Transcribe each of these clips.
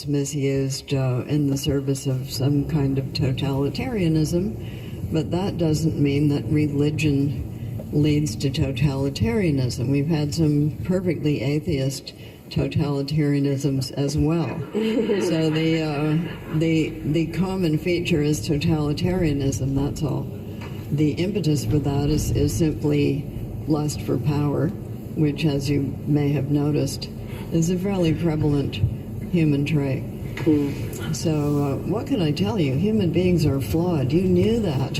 misused in the service of some kind of totalitarianism, but that doesn't mean that religion leads to totalitarianism. We've had some perfectly atheist totalitarianisms as well. So the common feature is totalitarianism, that's all. The impetus for that is simply lust for power, which, as you may have noticed, is a fairly prevalent human trait. So what can I tell you? Human beings are flawed. You knew that.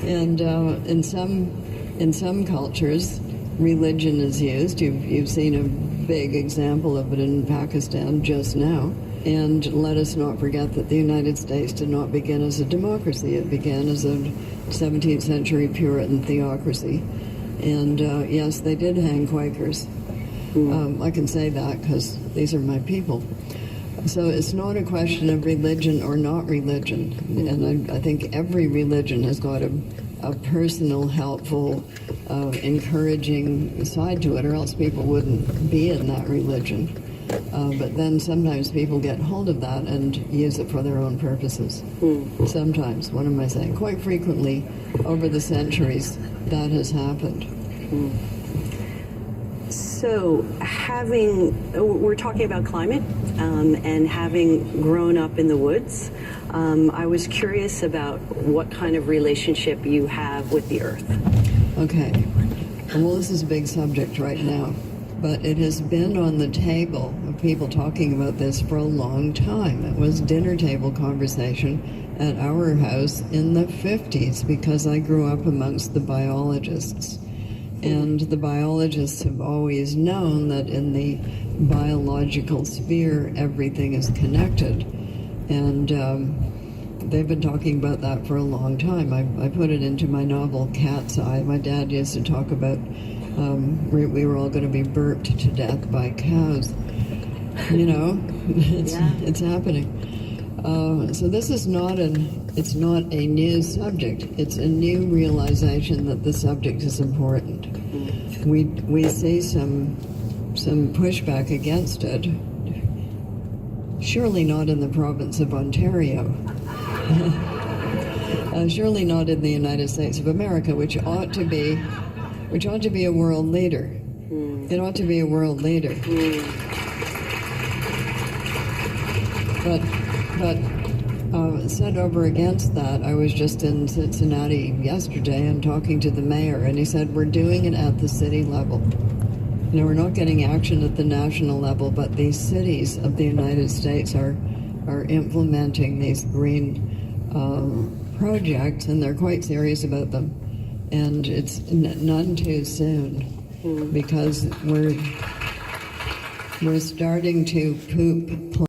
And in some cultures, religion is used. You've seen a big example of it in Pakistan just now. And let us not forget that the United States did not begin as a democracy. It began as a 17th century Puritan theocracy. And yes, they did hang Quakers. I can say that because these are my people. So it's not a question of religion or not religion. And I think every religion has got a personal, helpful, encouraging side to it, or else people wouldn't be in that religion. But then sometimes people get hold of that and use it for their own purposes. Sometimes, what am I saying? Quite frequently, over the centuries, that has happened. So, we're talking about climate and having grown up in the woods, I was curious about what kind of relationship you have with the earth. Okay. Well, this is a big subject right now, but it has been on the table of people talking about this for a long time. It was dinner table conversation at our house in the 50s because I grew up amongst the biologists. And the biologists have always known that in the biological sphere, everything is connected. And they've been talking about that for a long time. I put it into my novel, Cat's Eye. My dad used to talk about we were all going to be burped to death by cows. You know, it's happening. So this is it's not a new subject. It's a new realization that the subject is important. We see some pushback against it. Surely not in the province of Ontario. Surely not in the United States of America, which ought to be a world leader. It ought to be a world leader. But set over against that, I was just in Cincinnati yesterday and talking to the mayor, and he said, we're doing it at the city level. You know, we're not getting action at the national level, but these cities of the United States are implementing these green projects, and they're quite serious about them. And it's none too soon, because we're starting to poop